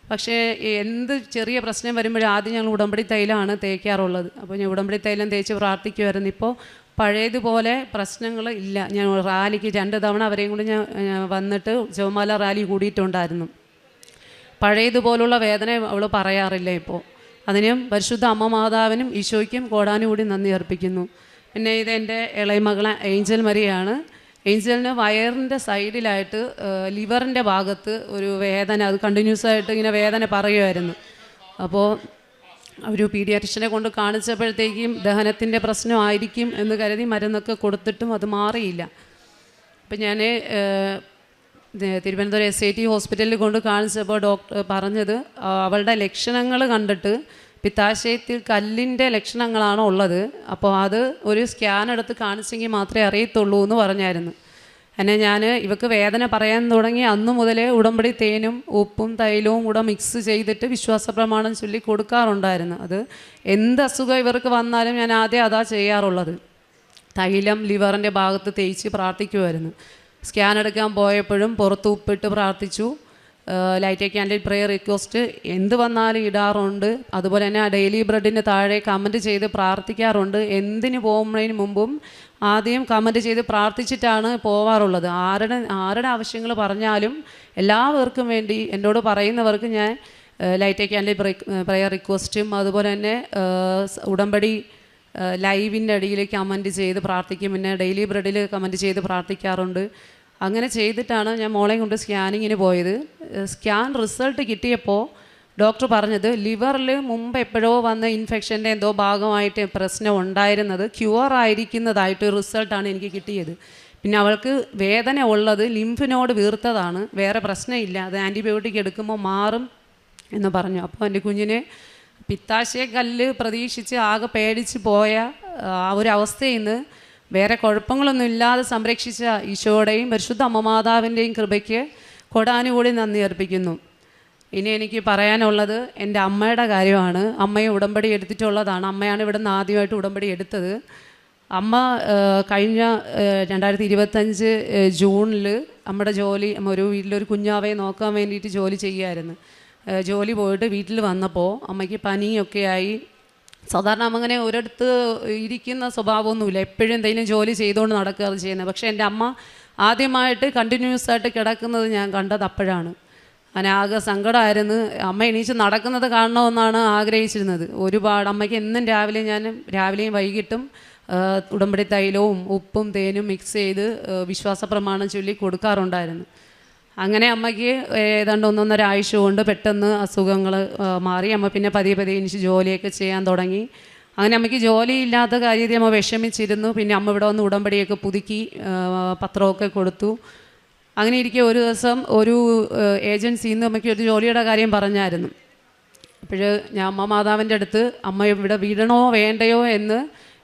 പക്ഷേ എന്ത് ചെറിയ പ്രശ്നം വരുമ്പോഴും ആദ്യം ഞങ്ങൾ ഉടമ്പടി തൈലമാണ് തേക്കാറുള്ളത്. അപ്പോൾ ഞാൻ ഉടമ്പടി തൈലം തേച്ച് പ്രാർത്ഥിക്കുമായിരുന്നു. ഇപ്പോൾ പഴയതുപോലെ പ്രശ്നങ്ങൾ ഇല്ല. ഞാൻ റാലിക്ക് 2 തവണ അവരെയും കൊണ്ട് ഞാൻ വന്നിട്ട് ജവമാല റാലി കൂടിയിട്ടുണ്ടായിരുന്നു. പഴയതുപോലുള്ള വേദന അവൾ പറയാറില്ല ഇപ്പോൾ. അതിനും പരിശുദ്ധ അമ്മ മാതാവിനും ഈശോയ്ക്കും കോടാനുകൂടി നന്ദി അർപ്പിക്കുന്നു. പിന്നെ ഇതെൻ്റെ ഇളയ മകളെ ഏഞ്ചൽ മരിയാണ്. ഏഞ്ചലിന് വയറിൻ്റെ സൈഡിലായിട്ട് ലിവറിൻ്റെ ഭാഗത്ത് ഒരു വേദന, അത് കണ്ടിന്യൂസ് ആയിട്ട് ഇങ്ങനെ വേദന പറയുമായിരുന്നു. അപ്പോൾ ഒരു പീഡിയാട്രിഷ്യനെ കൊണ്ട് കാണിച്ചപ്പോഴത്തേക്കും ദഹനത്തിൻ്റെ പ്രശ്നമായിരിക്കും എന്ന് കരുതി മരുന്നൊക്കെ കൊടുത്തിട്ടും അത് മാറിയില്ല. അപ്പം ഞാൻ തിരുവനന്തപുരം SIT ഹോസ്പിറ്റലിൽ കൊണ്ട് കാണിച്ചപ്പോൾ ഡോക്ടർ പറഞ്ഞത് അവളുടെ ലക്ഷണങ്ങൾ കണ്ടിട്ട് പിത്താശയത്തിൽ കല്ലിൻ്റെ ലക്ഷണങ്ങളാണ് ഉള്ളത്. അപ്പോൾ അത് ഒരു സ്കാൻ എടുത്ത് കാണിച്ചെങ്കിൽ മാത്രമേ അറിയത്തുള്ളൂ എന്ന് പറഞ്ഞായിരുന്നു. എന്നെ ഞാൻ ഇവക്ക് വേദന പറയാൻ തുടങ്ങി അന്നു മുതലേ ഉടമ്പടി തേനും ഉപ്പും തൈലവും കൂടെ മിക്സ് ചെയ്തിട്ട് വിശ്വാസ പ്രമാണം ചൊല്ലി കൊടുക്കാറുണ്ടായിരുന്നു. അത് എന്ത് അസുഖം ഇവർക്ക് വന്നാലും ഞാൻ ആദ്യം അതാ ചെയ്യാറുള്ളത്. തൈലം ലിവറിൻ്റെ ഭാഗത്ത് തേച്ച് പ്രാർത്ഥിക്കുമായിരുന്നു. സ്കാൻ എടുക്കാൻ പോയപ്പോഴും പുറത്ത് ഉപ്പിട്ട് പ്രാർത്ഥിച്ചു. ലൈറ്റ് ക്യാൻഡിൽ പ്രെയർ റിക്വസ്റ്റ് എന്ത് വന്നാലും ഇടാറുണ്ട്. അതുപോലെ തന്നെ ഡെയിലി ബ്രെഡിന് താഴെ കമൻറ്റ് ചെയ്ത് പ്രാർത്ഥിക്കാറുണ്ട്. എന്തിന് പോകുന്നതിന് മുമ്പും ആദ്യം കമൻറ്റ് ചെയ്ത് പ്രാർത്ഥിച്ചിട്ടാണ് പോവാറുള്ളത്. ആരുടെ ആവശ്യങ്ങൾ പറഞ്ഞാലും എല്ലാവർക്കും വേണ്ടി എന്നോട് പറയുന്നവർക്ക് ഞാൻ ലൈറ്റ് ക്യാൻഡിൽ പ്രെയർ റിക്വസ്റ്റും അതുപോലെ തന്നെ ഉടമ്പടി ലൈവിൻ്റെ അടിയിൽ കമൻറ്റ് ചെയ്ത് പ്രാർത്ഥിക്കും. പിന്നെ ഡെയിലി ബ്രെഡിൽ കമൻറ്റ് ചെയ്ത് പ്രാർത്ഥിക്കാറുണ്ട്. അങ്ങനെ ചെയ്തിട്ടാണ് ഞാൻ മോളെയും കൊണ്ട് സ്കാനിങ്ങിന് പോയത്. സ്കാൻ റിസൾട്ട് കിട്ടിയപ്പോൾ ഡോക്ടർ പറഞ്ഞത് ലിവറിൽ മുമ്പ് എപ്പോഴോ വന്ന ഇൻഫെക്ഷൻ്റെ എന്തോ ഭാഗമായിട്ട് പ്രശ്നം ഉണ്ടായിരുന്നത് ക്യൂർ ആയിരിക്കുന്നതായിട്ട് റിസൾട്ടാണ് എനിക്ക് കിട്ടിയത്. പിന്നെ അവൾക്ക് വേദന ഉള്ളത് ലിംഫ് നോഡ് വീർത്തതാണ്, വേറെ പ്രശ്നമില്ല, അത് ആൻറ്റിബയോട്ടിക് എടുക്കുമ്പോൾ മാറും എന്ന് പറഞ്ഞു. അപ്പോൾ എൻ്റെ കുഞ്ഞിന് പിത്താശയക്കല്ല് പ്രതീക്ഷിച്ച് ആകെ പേടിച്ച് പോയ ആ ഒരു അവസ്ഥയിൽ നിന്ന് വേറെ കുഴപ്പങ്ങളൊന്നും ഇല്ലാതെ സംരക്ഷിച്ച ഈശോയുടെയും പരിശുദ്ധ അമ്മ മാതാവിൻ്റെയും കൃപയ്ക്ക് കൊടാനുകൂടി നന്ദി അർപ്പിക്കുന്നു. ഇനി എനിക്ക് പറയാനുള്ളത് എൻ്റെ അമ്മയുടെ കാര്യമാണ്. അമ്മയെ ഉടമ്പടി എടുത്തിട്ടുള്ളതാണ്. അമ്മയാണ് ഇവിടെ നിന്ന് ആദ്യമായിട്ട് ഉടമ്പടി എടുത്തത്. അമ്മ കഴിഞ്ഞ 2025 ജൂണിൽ നമ്മുടെ ജോലി, ഒരു വീട്ടിലൊരു കുഞ്ഞാവയെ നോക്കാൻ വേണ്ടിയിട്ട് ജോലി ചെയ്യുമായിരുന്നു. ജോലി പോയിട്ട് വീട്ടിൽ വന്നപ്പോൾ അമ്മയ്ക്ക് പനിയൊക്കെ ആയി. സാധാരണ അമ്മ അങ്ങനെ ഒരിടത്ത് ഇരിക്കുന്ന സ്വഭാവമൊന്നുമില്ല, എപ്പോഴും എന്തെങ്കിലും ജോലി ചെയ്തുകൊണ്ട് നടക്കുകയാണ് ചെയ്യുന്നത്. പക്ഷേ എൻ്റെ അമ്മ ആദ്യമായിട്ട് കണ്ടിന്യൂസ് ആയിട്ട് കിടക്കുന്നത് ഞാൻ കണ്ടത് അപ്പോഴാണ്. അങ്ങനെ ആകെ സങ്കടമായിരുന്നു. അമ്മ എണീച്ച് നടക്കുന്നത് കാണണമെന്നാണ് ആഗ്രഹിച്ചിരുന്നത്. ഒരുപാട് അമ്മയ്ക്ക് എന്നും രാവിലെയും വൈകിട്ടും ഉടമ്പടി തൈലവും ഉപ്പും തേനും മിക്സ് ചെയ്ത് വിശ്വാസ പ്രമാണം ചൊല്ലി കൊടുക്കാറുണ്ടായിരുന്നു. അങ്ങനെ അമ്മയ്ക്ക് ഏതാണ്ട് 1.5 ആഴ്ച കൊണ്ട് പെട്ടെന്ന് അസുഖങ്ങൾ മാറി. അമ്മ പിന്നെ പതിയെ എനിക്ക് ജോലിയൊക്കെ ചെയ്യാൻ തുടങ്ങി. അങ്ങനെ അമ്മയ്ക്ക് ജോലിയില്ലാത്ത കാര്യത്തിൽ അമ്മ വിഷമിച്ചിരുന്നു. പിന്നെ അമ്മ ഇവിടെ വന്ന് ഉടമ്പടിയൊക്കെ പുതുക്കി പത്രമൊക്കെ കൊടുത്തു. അങ്ങനെ ഇരിക്കെ ഒരു ദിവസം ഒരു ഏജൻസിയിൽ നിന്ന് അമ്മയ്ക്ക് ഒരു ജോലിയുടെ കാര്യം പറഞ്ഞായിരുന്നു. അപ്പോൾ ഞാൻ അമ്മ മാതാവിൻ്റെ അടുത്ത് അമ്മ ഇവിടെ വിടണോ വേണ്ടയോ എന്ന്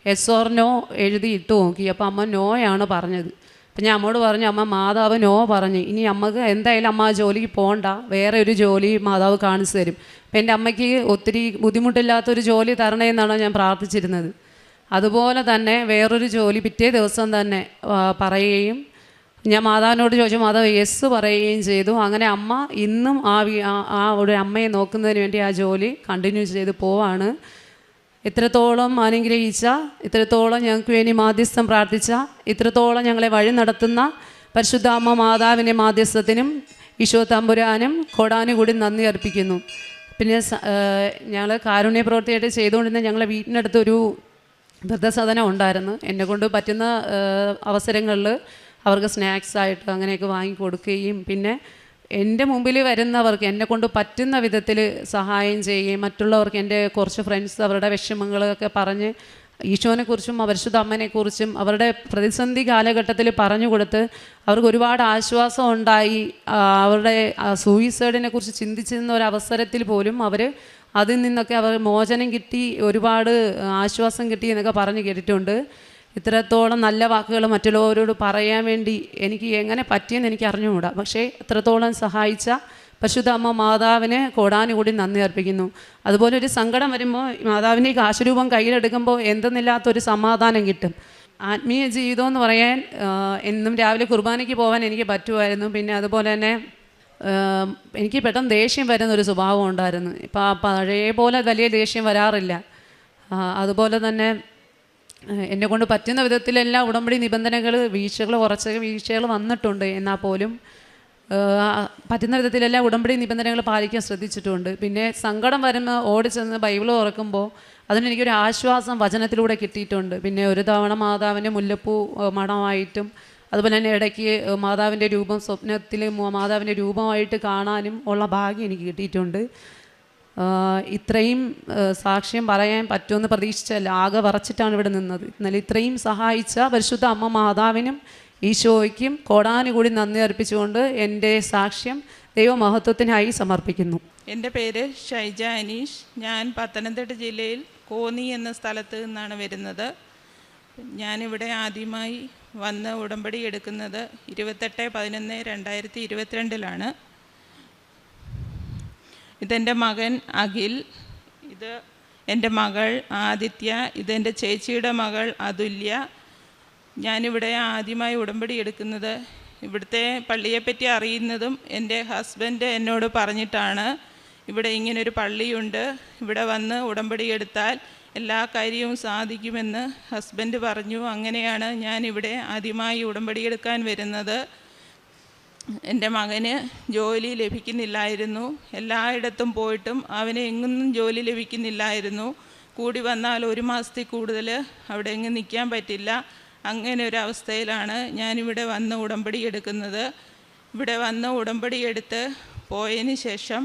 yes or no എഴുതി ഇട്ട് നോക്കി. അപ്പോൾ അമ്മ നോയാണ് പറഞ്ഞത്. അപ്പം ഞാൻ അമ്മയോട് പറഞ്ഞു, അമ്മ മാതാവ് നോ പറഞ്ഞു, ഇനി അമ്മക്ക് എന്തായാലും അമ്മ ആ ജോലിക്ക് പോകണ്ട, വേറെ ഒരു ജോലി മാതാവ് കാണിച്ചു തരും. അപ്പം എൻ്റെ അമ്മയ്ക്ക് ഒത്തിരി ബുദ്ധിമുട്ടില്ലാത്തൊരു ജോലി തരണേന്നാണ് ഞാൻ പ്രാർത്ഥിച്ചിരുന്നത്. അതുപോലെ തന്നെ വേറൊരു ജോലി പിറ്റേ ദിവസം തന്നെ പറയുകയും ഞാൻ മാതാവിനോട് ചോദിച്ചു, മാതാവ് യെസ് പറയുകയും ചെയ്തു. അങ്ങനെ അമ്മ ഇന്നും ആ ഒരു അമ്മയെ നോക്കുന്നതിന് വേണ്ടി ആ ജോലി കണ്ടിന്യൂ ചെയ്ത് പോവാണ്. ഇത്രത്തോളം അനുഗ്രഹിച്ച, ഇത്രത്തോളം ഞങ്ങൾക്ക് വേണ്ടി മാധ്യസ്ഥം പ്രാർത്ഥിച്ച, ഇത്രത്തോളം ഞങ്ങളെ വഴി നടത്തുന്ന പരിശുദ്ധ അമ്മ മാതാവിൻ്റെ മാധ്യസ്ഥത്തിനും ഈശോ തമ്പുരാനും കോടാനുകൂടി നന്ദി അർപ്പിക്കുന്നു. പിന്നെ ഞങ്ങൾ കാരുണ്യ പ്രവൃത്തിയായിട്ട് ചെയ്തുകൊണ്ടിരുന്ന ഞങ്ങളെ വീട്ടിനടുത്തൊരു വൃദ്ധസദനം ഉണ്ടായിരുന്നു. എന്നെക്കൊണ്ട് പറ്റുന്ന അവസരങ്ങളിൽ അവർക്ക് സ്നാക്സായിട്ട് അങ്ങനെയൊക്കെ വാങ്ങിക്കൊടുക്കുകയും പിന്നെ എൻ്റെ മുമ്പിൽ വരുന്നവർക്ക് എന്നെക്കൊണ്ട് പറ്റുന്ന വിധത്തിൽ സഹായം ചെയ്യുകയും മറ്റുള്ളവർക്ക് എൻ്റെ കുറച്ച് ഫ്രണ്ട്സ് അവരുടെ വിഷമങ്ങളൊക്കെ പറഞ്ഞ് ഈശോനെക്കുറിച്ചും പരിശുദ്ധ അമ്മനെക്കുറിച്ചും അവരുടെ പ്രതിസന്ധി കാലഘട്ടത്തിൽ പറഞ്ഞു കൊടുത്ത് അവർക്ക് ഒരുപാട് ആശ്വാസം ഉണ്ടായി. അവരുടെ സൂയിസൈഡിനെ കുറിച്ച് ചിന്തിച്ചിരുന്ന ഒരവസരത്തിൽ പോലും അവർ അതിൽ നിന്നൊക്കെ അവർ മോചനം കിട്ടി, ഒരുപാട് ആശ്വാസം കിട്ടി എന്നൊക്കെ പറഞ്ഞു കേട്ടിട്ടുണ്ട്. ഇത്രത്തോളം നല്ല വാക്കുകൾ മറ്റുള്ളവരോട് പറയാൻ വേണ്ടി എനിക്ക് എങ്ങനെ പറ്റിയെന്ന് എനിക്ക് അറിഞ്ഞുകൂടാ. പക്ഷേ ഇത്രത്തോളം സഹായിച്ച പരിശുദ്ധ അമ്മ മാതാവിന് കോടാനുകൂടി നന്ദി അർപ്പിക്കുന്നു. അതുപോലെ ഒരു സങ്കടം വരുമ്പോൾ മാതാവിൻ്റെ ഈ കാശുരൂപം കയ്യിലെടുക്കുമ്പോൾ എന്തെന്നില്ലാത്തൊരു സമാധാനം കിട്ടും. ആത്മീയ ജീവിതം എന്ന് പറയാൻ എന്നും രാവിലെ കുർബാനയ്ക്ക് പോകാൻ എനിക്ക് പറ്റുമായിരുന്നു. പിന്നെ അതുപോലെ തന്നെ എനിക്ക് പെട്ടെന്ന് ദേഷ്യം വരുന്നൊരു സ്വഭാവം ഉണ്ടായിരുന്നു. ഇപ്പം പഴയ പോലെ വലിയ ദേഷ്യം വരാറില്ല. അതുപോലെ തന്നെ എന്നെക്കൊണ്ട് പറ്റുന്ന വിധത്തിലെല്ലാം ഉടമ്പടി നിബന്ധനകൾ കുറച്ചൊക്കെ വീഴ്ചകൾ വന്നിട്ടുണ്ട്. എന്നാൽ പോലും പറ്റുന്ന വിധത്തിലെല്ലാം ഉടമ്പടി നിബന്ധനകൾ പാലിക്കാൻ ശ്രദ്ധിച്ചിട്ടുണ്ട്. പിന്നെ സങ്കടം വരുമ്പോൾ ഓടിച്ചെന്ന് ബൈബിൾ തുറക്കുമ്പോൾ അതിനെനിക്കൊരു ആശ്വാസം വചനത്തിലൂടെ കിട്ടിയിട്ടുണ്ട്. പിന്നെ ഒരു തവണ മാതാവിൻ്റെ മുല്ലപ്പൂ മണമായിട്ടും അതുപോലെ തന്നെ ഇടയ്ക്ക് മാതാവിൻ്റെ രൂപം സ്വപ്നത്തിൽ മാതാവിൻ്റെ രൂപമായിട്ട് കാണാനും ഉള്ള ഭാഗ്യം എനിക്ക് കിട്ടിയിട്ടുണ്ട്. ഇത്രയും സാക്ഷ്യം പറയാൻ പറ്റുമെന്ന് പ്രതീക്ഷിച്ചല്ല, ആകെ വറച്ചിട്ടാണ് ഇവിടെ നിന്നത്. എന്നാൽ ഇത്രയും സഹായിച്ച പരിശുദ്ധ അമ്മ മാതാവിനും ഈശോയ്ക്കും കോടാനുകൂടി നന്ദി അർപ്പിച്ചുകൊണ്ട് എൻ്റെ സാക്ഷ്യം ദൈവമഹത്വത്തിനായി സമർപ്പിക്കുന്നു. എൻ്റെ പേര് ഷൈജ അനീഷ്. ഞാൻ പത്തനംതിട്ട ജില്ലയിൽ കോന്നി എന്ന സ്ഥലത്ത് നിന്നാണ് വരുന്നത്. ഞാനിവിടെ ആദ്യമായി വന്ന് ഉടമ്പടി എടുക്കുന്നത് 28/11/2022 ഇതെൻ്റെ മകൻ അഖിൽ, ഇത് എൻ്റെ മകൾ ആദിത്യ, ഇതെൻ്റെ ചേച്ചിയുടെ മകൾ അതുല്യ. ഞാനിവിടെ ആദ്യമായി ഉടമ്പടി എടുക്കുന്നത് ഇവിടുത്തെ പള്ളിയെപ്പറ്റി അറിയുന്നതും എൻ്റെ ഹസ്ബൻഡ് എന്നോട് പറഞ്ഞിട്ടാണ്. ഇവിടെ ഇങ്ങനൊരു പള്ളിയുണ്ട്, ഇവിടെ വന്ന് ഉടമ്പടി എടുത്താൽ എല്ലാ കാര്യവും സാധിക്കുമെന്ന് ഹസ്ബൻഡ് പറഞ്ഞു. അങ്ങനെയാണ് ഞാനിവിടെ ആദ്യമായി ഉടമ്പടി എടുക്കാൻ വരുന്നത്. എൻ്റെ മകന് ജോലി ലഭിക്കുന്നില്ലായിരുന്നു. എല്ലായിടത്തും പോയിട്ടും അവന് എങ്ങൊന്നും ജോലി ലഭിക്കുന്നില്ലായിരുന്നു. കൂടി വന്നാൽ 1 മാസത്തിൽ കൂടുതൽ അവിടെ എങ്ങും നിൽക്കാൻ പറ്റില്ല. അങ്ങനെ ഒരു അവസ്ഥയിലാണ് ഞാനിവിടെ വന്ന് ഉടമ്പടി എടുക്കുന്നത്. ഇവിടെ വന്ന് ഉടമ്പടി എടുത്ത് പോയതിന് ശേഷം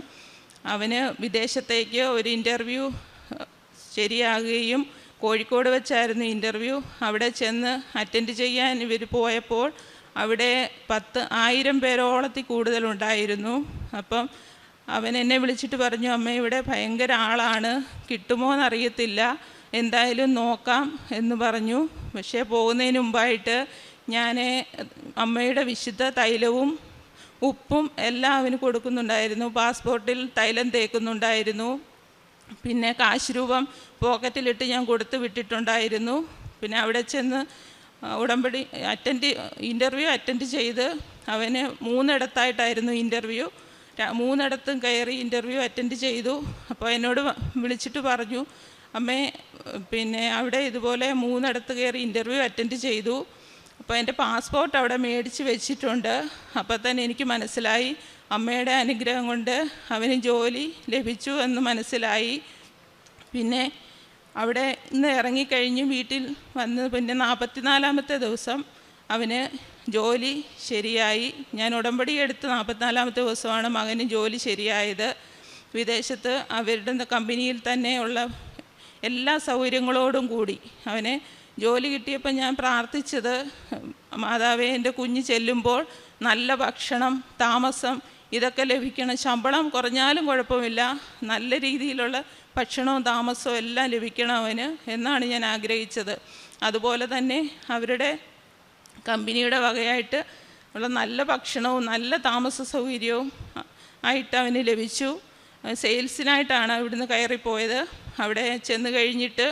അവന് വിദേശത്തേക്ക് ഒരു ഇൻ്റർവ്യൂ ശരിയാകുകയും, കോഴിക്കോട് വെച്ചായിരുന്നു ഇൻ്റർവ്യൂ. അവിടെ ചെന്ന് അറ്റൻഡ് ചെയ്യാൻ ഇവർ പോയപ്പോൾ അവിടെ 10,000 പേരോളത്തിൽ കൂടുതലുണ്ടായിരുന്നു. അപ്പം അവൻ എന്നെ വിളിച്ചിട്ട് പറഞ്ഞു, അമ്മ ഇവിടെ ഭയങ്കര ആളാണ്, കിട്ടുമോ എന്നറിയത്തില്ല, എന്തായാലും നോക്കാം എന്ന് പറഞ്ഞു. പക്ഷേ പോകുന്നതിന് മുമ്പായിട്ട് ഞാൻ അമ്മയുടെ വിശുദ്ധ തൈലവും ഉപ്പും എല്ലാം അവന് കൊടുക്കുന്നുണ്ടായിരുന്നു. പാസ്പോർട്ടിൽ തൈലം തേക്കുന്നുണ്ടായിരുന്നു. പിന്നെ കാശ് രൂപം പോക്കറ്റിലിട്ട് ഞാൻ കൊടുത്തു വിട്ടിട്ടുണ്ടായിരുന്നു. പിന്നെ അവിടെ ചെന്ന് ഉടമ്പടി ഇൻ്റർവ്യൂ അറ്റൻഡ് ചെയ്ത് അവന് 3 ഇടത്തായിട്ടായിരുന്നു ഇൻ്റർവ്യൂ. 3 ഇടത്തും കയറി ഇൻ്റർവ്യൂ അറ്റൻഡ് ചെയ്തു. അപ്പോൾ എന്നോട് വിളിച്ചിട്ട് പറഞ്ഞു, അമ്മേ പിന്നെ അവിടെ ഇതുപോലെ 3 ഇടത്ത് കയറി ഇൻ്റർവ്യൂ അറ്റൻഡ് ചെയ്തു. അപ്പോൾ എൻ്റെ പാസ്പോർട്ട് അവിടെ മേടിച്ച് വെച്ചിട്ടുണ്ട്. അപ്പോൾ തന്നെ എനിക്ക് മനസ്സിലായി അമ്മയുടെ അനുഗ്രഹം കൊണ്ട് അവന് ജോലി ലഭിച്ചു എന്ന് മനസ്സിലായി. പിന്നെ അവിടെ നിന്ന് ഇറങ്ങിക്കഴിഞ്ഞ് വീട്ടിൽ വന്ന് പിന്നെ 44-ാമത്തെ ദിവസം അവന് ജോലി ശരിയായി. ഞാൻ ഉടമ്പടി എടുത്ത് 44-ാമത്തെ ദിവസമാണ് മകന് ജോലി ശരിയായത്. വിദേശത്ത് അവരുടെ കമ്പനിയിൽ തന്നെയുള്ള എല്ലാ സൗകര്യങ്ങളോടും കൂടി അവന് ജോലി കിട്ടിയപ്പോൾ ഞാൻ പ്രാർത്ഥിച്ചത്, മാതാവേ എൻ്റെ കുഞ്ഞ് ചെല്ലുമ്പോൾ നല്ല ഭക്ഷണം, താമസം ഇതൊക്കെ ലഭിക്കണം. ശമ്പളം കുറഞ്ഞാലും കുഴപ്പമില്ല, നല്ല രീതിയിലുള്ള ഭക്ഷണവും താമസവും എല്ലാം ലഭിക്കണം അവന് എന്നാണ് ഞാൻ ആഗ്രഹിച്ചത്. അതുപോലെ തന്നെ അവരുടെ കമ്പനിയുടെ വകയായിട്ട് ഉള്ള നല്ല ഭക്ഷണവും നല്ല താമസ സൗകര്യവും ആയിട്ട് അവന് ലഭിച്ചു. സെയിൽസിനായിട്ടാണ് ഇവിടുന്ന് കയറിപ്പോയത്. അവിടെ ചെന്ന് കഴിഞ്ഞിട്ട്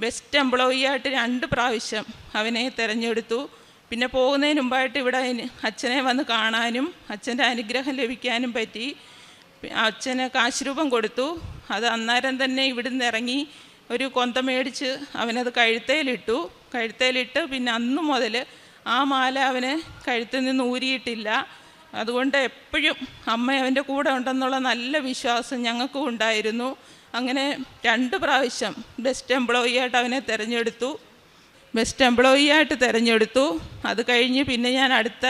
ബെസ്റ്റ് എംപ്ലോയി ആയിട്ട് 2 പ്രാവശ്യം അവനെ തിരഞ്ഞെടുത്തു. പിന്നെ പോകുന്നതിന് മുമ്പായിട്ട് ഇവിടെ അച്ഛനെ വന്ന് കാണാനും അച്ഛൻ്റെ അനുഗ്രഹം ലഭിക്കാനും പറ്റി. അച്ഛന് കാശ് രൂപം കൊടുത്തു. അത് അന്നേരം തന്നെ ഇവിടുന്ന് ഇറങ്ങി ഒരു കൊന്ത മേടിച്ച് അവനത് കഴുത്തേലിട്ട് പിന്നെ അന്നു മുതൽ ആ മാല അവന് കഴുത്തിൽ നിന്ന് ഊരിയിട്ടില്ല. അതുകൊണ്ട് എപ്പോഴും അമ്മ അവൻ്റെ കൂടെ ഉണ്ടെന്നുള്ള നല്ല വിശ്വാസം ഞങ്ങൾക്കും ഉണ്ടായിരുന്നു. അങ്ങനെ 2 പ്രാവശ്യം ബെസ്റ്റ് എംപ്ലോയി ആയിട്ട് അവനെ തിരഞ്ഞെടുത്തു. അത് കഴിഞ്ഞ് പിന്നെ ഞാൻ അടുത്ത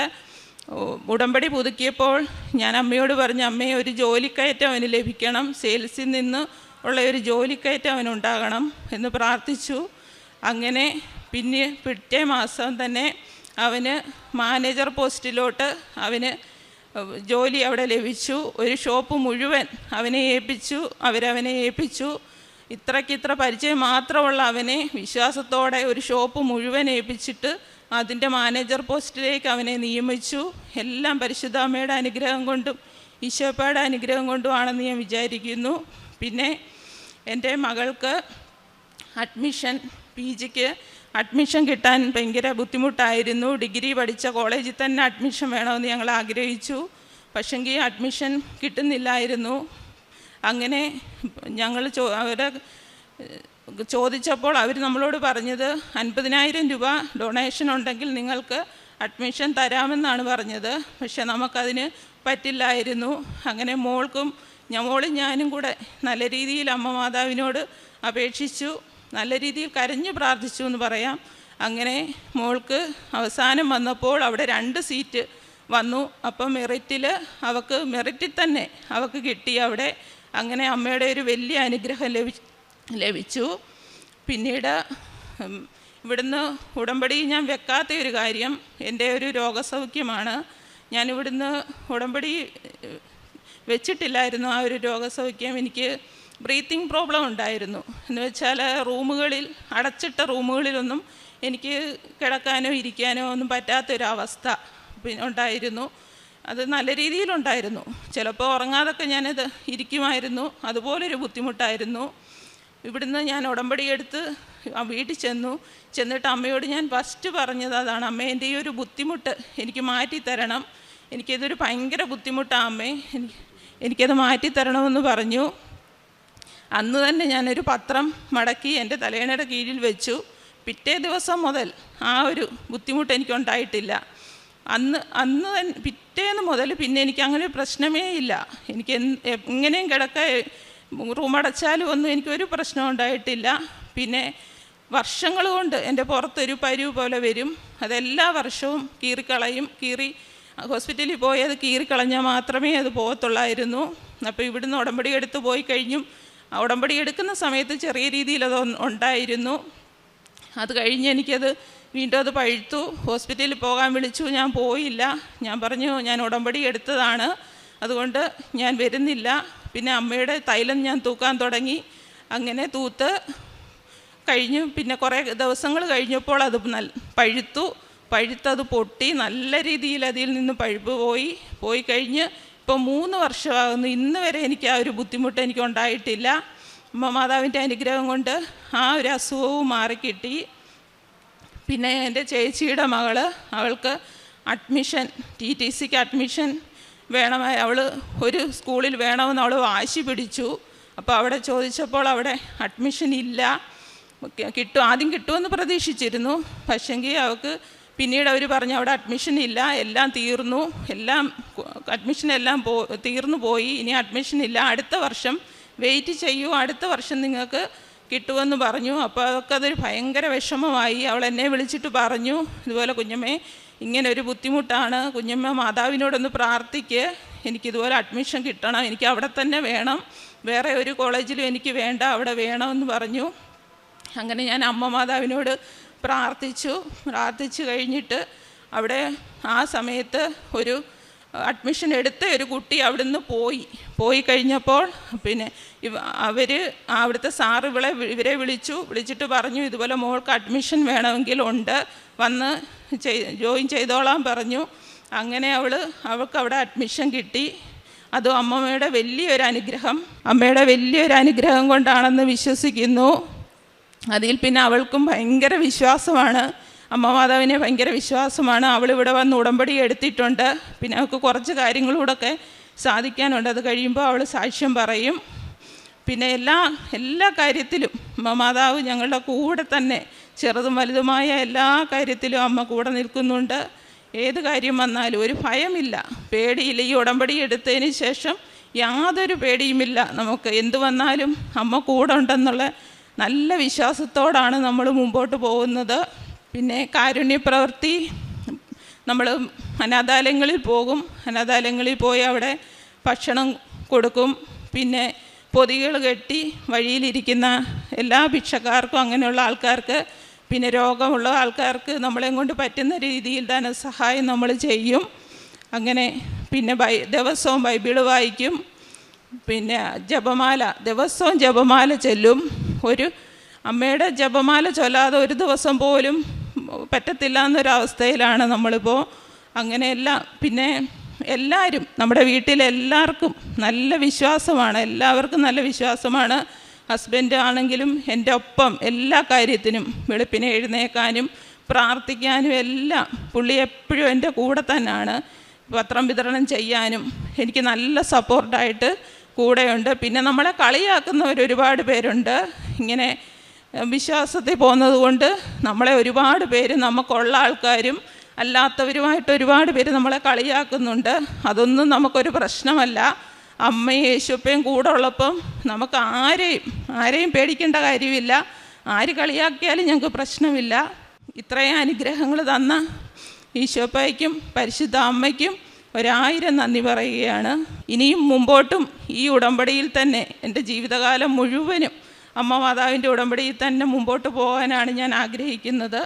ഉടമ്പടി പുതുക്കിയപ്പോൾ ഞാൻ അമ്മയോട് പറഞ്ഞു, അമ്മയെ ഒരു ജോലിക്കയറ്റം അവന് ലഭിക്കണം, സെയിൽസിൽ നിന്ന് ഉള്ള ഒരു ജോലിക്കയറ്റം അവനുണ്ടാകണം എന്ന് പ്രാർത്ഥിച്ചു. അങ്ങനെ പിന്നെ പിറ്റേ മാസം തന്നെ അവന് മാനേജർ പോസ്റ്റിലോട്ട് അവന് ജോലി അവിടെ ലഭിച്ചു. ഒരു ഷോപ്പ് മുഴുവൻ അവരവനെ ഏൽപ്പിച്ചു. ഇത്ര പരിചയം മാത്രമുള്ള അവനെ വിശ്വാസത്തോടെ ഒരു ഷോപ്പ് മുഴുവൻ ഏൽപ്പിച്ചിട്ട് അതിൻ്റെ മാനേജർ പോസ്റ്റിലേക്ക് അവനെ നിയമിച്ചു. എല്ലാം പരിശുദ്ധാമ്മയുടെ അനുഗ്രഹം കൊണ്ടും ഈശോപ്പയുടെ അനുഗ്രഹം കൊണ്ടുമാണെന്ന് ഞാൻ വിചാരിക്കുന്നു. പിന്നെ എൻ്റെ മകൾക്ക് PGക്ക് അഡ്മിഷൻ കിട്ടാൻ ഭയങ്കര ബുദ്ധിമുട്ടായിരുന്നു. ഡിഗ്രി പഠിച്ച കോളേജിൽ തന്നെ അഡ്മിഷൻ വേണമെന്ന് ഞങ്ങൾ ആഗ്രഹിച്ചു. പക്ഷെങ്കിൽ അഡ്മിഷൻ കിട്ടുന്നില്ലായിരുന്നു. അങ്ങനെ ഞങ്ങൾ അവരെ ചോദിച്ചപ്പോൾ അവർ നമ്മളോട് പറഞ്ഞത് 50,000 രൂപ ഡൊണേഷൻ ഉണ്ടെങ്കിൽ നിങ്ങൾക്ക് അഡ്മിഷൻ തരാമെന്നാണ് പറഞ്ഞത്. പക്ഷെ നമുക്കതിന് പറ്റില്ലായിരുന്നു. അങ്ങനെ മോളും ഞാനും കൂടെ നല്ല രീതിയിൽ അമ്മ മാതാവിനോട് അപേക്ഷിച്ചു, നല്ല രീതിയിൽ കരഞ്ഞു പ്രാർത്ഥിച്ചു എന്ന് പറയാം. അങ്ങനെ മോൾക്ക് അവസാനം വന്നപ്പോൾ അവിടെ 2 സീറ്റ് വന്നു. അപ്പം മെറിറ്റിൽ തന്നെ അവൾക്ക് കിട്ടി അവിടെ. അങ്ങനെ അമ്മയുടെ ഒരു വലിയ അനുഗ്രഹം ലഭിച്ചു. പിന്നീട് ഇവിടുന്ന് ഉടമ്പടി ഞാൻ വെക്കാത്ത ഒരു കാര്യം എൻ്റെ ഒരു രോഗസൗഖ്യമാണ്. ഞാനിവിടുന്ന് ഉടമ്പടി വെച്ചിട്ടില്ലായിരുന്നു. ആ ഒരു രോഗസൗഖ്യം എനിക്ക് ബ്രീത്തിങ് പ്രോബ്ലം ഉണ്ടായിരുന്നു. എന്ന് വെച്ചാൽ അടച്ചിട്ട റൂമുകളിലൊന്നും എനിക്ക് കിടക്കാനോ ഇരിക്കാനോ ഒന്നും പറ്റാത്തൊരവസ്ഥ ഉണ്ടായിരുന്നു. അത് നല്ല രീതിയിലുണ്ടായിരുന്നു. ചിലപ്പോൾ ഉറങ്ങാതൊക്കെ ഞാനത് ഇരിക്കുമായിരുന്നു. അതുപോലൊരു ബുദ്ധിമുട്ടായിരുന്നു. ഇവിടുന്ന് ഞാൻ ഉടമ്പടി എടുത്ത് വീട്ടിൽ ചെന്നിട്ട് അമ്മയോട് ഞാൻ ഫസ്റ്റ് പറഞ്ഞത് അതാണ്, അമ്മ എൻ്റെ ഈ ഒരു ബുദ്ധിമുട്ട് എനിക്ക് മാറ്റിത്തരണം, എനിക്കിതൊരു ഭയങ്കര ബുദ്ധിമുട്ടാണ് അമ്മേ, എനിക്കത് മാറ്റിത്തരണമെന്ന് പറഞ്ഞു. അന്ന് തന്നെ ഞാനൊരു പത്രം മടക്കി എൻ്റെ തലയണയുടെ കീഴിൽ വെച്ചു. പിറ്റേ ദിവസം മുതൽ ആ ഒരു ബുദ്ധിമുട്ട് എനിക്കുണ്ടായിട്ടില്ല. അന്ന് പിറ്റേന്ന് മുതൽ പിന്നെ എനിക്ക് അങ്ങനെ പ്രശ്നമേ ഇല്ല. എനിക്ക് എങ്ങനെയും റൂമടച്ചാലും ഒന്നും എനിക്കൊരു പ്രശ്നം ഉണ്ടായിട്ടില്ല. പിന്നെ വർഷങ്ങൾ കൊണ്ട് എൻ്റെ പുറത്തൊരു പരുവ് പോലെ വരും. അതെല്ലാ വർഷവും ഹോസ്പിറ്റലിൽ പോയി അത് കീറിക്കളഞ്ഞാൽ മാത്രമേ അത് പോകത്തുള്ളായിരുന്നു. അപ്പോൾ ഇവിടുന്ന് ഉടമ്പടി എടുത്ത് പോയി കഴിഞ്ഞും ഉടമ്പടി എടുക്കുന്ന സമയത്ത് ചെറിയ രീതിയിൽ അത് ഉണ്ടായിരുന്നു. അത് കഴിഞ്ഞ് എനിക്കത് വീണ്ടും അത് പഴുത്തു. ഹോസ്പിറ്റലിൽ പോകാൻ വിളിച്ചു, ഞാൻ പോയില്ല. ഞാൻ പറഞ്ഞു ഞാൻ ഉടമ്പടി എടുത്തതാണ്, അതുകൊണ്ട് ഞാൻ വരുന്നില്ല. പിന്നെ അമ്മയുടെ തൈലം ഞാൻ തൂക്കാൻ തുടങ്ങി. അങ്ങനെ കഴിഞ്ഞു. പിന്നെ കുറേ ദിവസങ്ങൾ കഴിഞ്ഞപ്പോൾ അത് പഴുത്തത് പൊട്ടി നല്ല രീതിയിൽ അതിൽ നിന്ന് പഴുപ്പ് പോയി കഴിഞ്ഞ് ഇപ്പോൾ 3 വർഷമാകുന്നു. ഇന്ന് വരെ എനിക്ക് ആ ഒരു ബുദ്ധിമുട്ട് എനിക്ക് ഉണ്ടായിട്ടില്ല. അമ്മ മാതാവിൻ്റെ അനുഗ്രഹം കൊണ്ട് ആ ഒരു അസുഖവും മാറിക്കിട്ടി. പിന്നെ എൻ്റെ ചേച്ചിയുടെ അവൾക്ക് അഡ്മിഷൻ TTCക്ക് അഡ്മിഷൻ വേണമായി, അവൾ ഒരു സ്കൂളിൽ വേണമെന്ന് അവൾ വാശി പിടിച്ചു. അപ്പോൾ അവിടെ ചോദിച്ചപ്പോൾ അവിടെ അഡ്മിഷൻ ഇല്ല. ആദ്യം കിട്ടുമെന്ന് പ്രതീക്ഷിച്ചിരുന്നു. പക്ഷെങ്കിൽ അവൾക്ക് പിന്നീട് അവർ പറഞ്ഞു അവിടെ അഡ്മിഷൻ ഇല്ല, എല്ലാം തീർന്നു, അഡ്മിഷനെല്ലാം തീർന്നു പോയി, ഇനി അഡ്മിഷൻ ഇല്ല, അടുത്ത വർഷം വെയിറ്റ് ചെയ്യൂ, അടുത്ത വർഷം നിങ്ങൾക്ക് കിട്ടുമെന്ന് പറഞ്ഞു. അപ്പോൾ അതൊരു ഭയങ്കര വിഷമമായി. അവൾ എന്നെ വിളിച്ചിട്ട് പറഞ്ഞു, ഇതുപോലെ കുഞ്ഞമ്മേ ഇങ്ങനൊരു ബുദ്ധിമുട്ടാണ്, കുഞ്ഞമ്മ മാതാവിനോടൊന്ന് പ്രാർത്ഥിക്ക്, എനിക്കിതുപോലെ അഡ്മിഷൻ കിട്ടണം, എനിക്ക് അവിടെ തന്നെ വേണം, വേറെ ഒരു കോളേജിലും എനിക്ക് വേണ്ട, അവിടെ വേണമെന്ന് പറഞ്ഞു. അങ്ങനെ ഞാൻ അമ്മ മാതാവിനോട് പ്രാർത്ഥിച്ചു കഴിഞ്ഞിട്ട് അവിടെ ആ സമയത്ത് ഒരു അഡ്മിഷൻ എടുത്ത ഒരു കുട്ടി അവിടുന്ന് പോയി കഴിഞ്ഞപ്പോൾ പിന്നെ അവിടുത്തെ സാറ് ഇവരെ വിളിച്ചിട്ട് പറഞ്ഞു, ഇതുപോലെ മോൾക്ക് അഡ്മിഷൻ വേണമെങ്കിൽ വന്ന് ജോയിൻ ചെയ്തോളാൻ പറഞ്ഞു. അങ്ങനെ അവൾക്ക് അവിടെ അഡ്മിഷൻ കിട്ടി. അതും അമ്മയുടെ വലിയൊരു അനുഗ്രഹം കൊണ്ടാണെന്ന് വിശ്വസിക്കുന്നു. അതിൽ പിന്നെ അവൾക്കും ഭയങ്കര വിശ്വാസമാണ്, അമ്മ മാതാവിനെ ഭയങ്കര വിശ്വാസമാണ്. അവളിവിടെ വന്ന് ഉടമ്പടി എടുത്തിട്ടുണ്ട്. പിന്നെ അവൾക്ക് കുറച്ച് കാര്യങ്ങളൂടെയൊക്കെ സാധിക്കാനുണ്ട്. അത് കഴിയുമ്പോൾ അവൾ സാക്ഷ്യം പറയും. പിന്നെ എല്ലാ കാര്യത്തിലും അമ്മ മാതാവ് ഞങ്ങളുടെ കൂടെ തന്നെ, ചെറുതും വലുതുമായ എല്ലാ കാര്യത്തിലും അമ്മ കൂടെ നിൽക്കുന്നുണ്ട്. ഏത് കാര്യം വന്നാലും ഒരു ഭയമില്ല, പേടിയില്ല. ഈ ഉടമ്പടി എടുത്തതിന് ശേഷം യാതൊരു പേടിയുമില്ല. നമുക്ക് എന്തു വന്നാലും അമ്മ കൂടെ ഉണ്ടെന്നുള്ള നല്ല വിശ്വാസത്തോടാണ് നമ്മൾ മുമ്പോട്ട് പോകുന്നത്. പിന്നെ കാരുണ്യപ്രവൃത്തി, നമ്മൾ അനാഥാലയങ്ങളിൽ പോകും. അനാഥാലയങ്ങളിൽ പോയി അവിടെ ഭക്ഷണം കൊടുക്കും. പിന്നെ പൊതികൾ കെട്ടി വഴിയിലിരിക്കുന്ന എല്ലാ ഭിക്ഷക്കാർക്കും അങ്ങനെയുള്ള ആൾക്കാർക്ക് പിന്നെ രോഗമുള്ള ആൾക്കാർക്ക് നമ്മളെ കൊണ്ട് പറ്റുന്ന രീതിയിൽ ധനസഹായം നമ്മൾ ചെയ്യും. അങ്ങനെ പിന്നെ ദിവസവും ബൈബിള് വായിക്കും. പിന്നെ ജപമാല, ദിവസവും ജപമാല ചൊല്ലും. ഒരു അമ്മയുടെ ജപമാല ചൊല്ലാതെ ഒരു ദിവസം പോലും പറ്റത്തില്ല എന്നൊരവസ്ഥയിലാണ് നമ്മളിപ്പോൾ. അങ്ങനെയെല്ലാം പിന്നെ എല്ലാവരും നമ്മുടെ വീട്ടിലെല്ലാവർക്കും നല്ല വിശ്വാസമാണ്, എല്ലാവർക്കും നല്ല വിശ്വാസമാണ്. ഹസ്ബൻഡ് ആണെങ്കിലും എൻ്റെ ഒപ്പം എല്ലാ കാര്യത്തിനും വെളുപ്പിനെ എഴുന്നേക്കാനും പ്രാർത്ഥിക്കാനും എല്ലാം പുള്ളി എപ്പോഴും എൻ്റെ കൂടെ തന്നെയാണ്. പത്രം വിതരണം ചെയ്യാനും എനിക്ക് നല്ല സപ്പോർട്ടായിട്ട് കൂടെയുണ്ട്. പിന്നെ നമ്മളെ കളിയാക്കുന്നവർ ഒരുപാട് പേരുണ്ട്. ഇങ്ങനെ വിശ്വാസത്തിൽ പോകുന്നത് കൊണ്ട് നമ്മളെ ഒരുപാട് പേര്, നമുക്കുള്ള ആൾക്കാരും അല്ലാത്തവരുമായിട്ട് ഒരുപാട് പേര് നമ്മളെ കളിയാക്കുന്നുണ്ട്. അതൊന്നും നമുക്കൊരു പ്രശ്നമല്ല. അമ്മയും യേശുപ്പയും കൂടെ ഉള്ളപ്പം നമുക്ക് ആരെയും പേടിക്കേണ്ട കാര്യമില്ല. ആര് കളിയാക്കിയാലും ഞങ്ങൾക്ക് പ്രശ്നമില്ല. ഇത്രയും അനുഗ്രഹങ്ങൾ തന്ന ഈശോപ്പയ്ക്കും പരിശുദ്ധ അമ്മയ്ക്കും 1000 നന്ദി പറയുകയാണ്. ഇനിയും മുമ്പോട്ടും ഈ ഉടമ്പടിയിൽ തന്നെ എൻ്റെ ജീവിതകാലം മുഴുവനും അമ്മ മാതാവിൻ്റെ ഉടമ്പടിയിൽ തന്നെ മുമ്പോട്ട് പോകാനാണ് ഞാൻ ആഗ്രഹിക്കുന്നത്.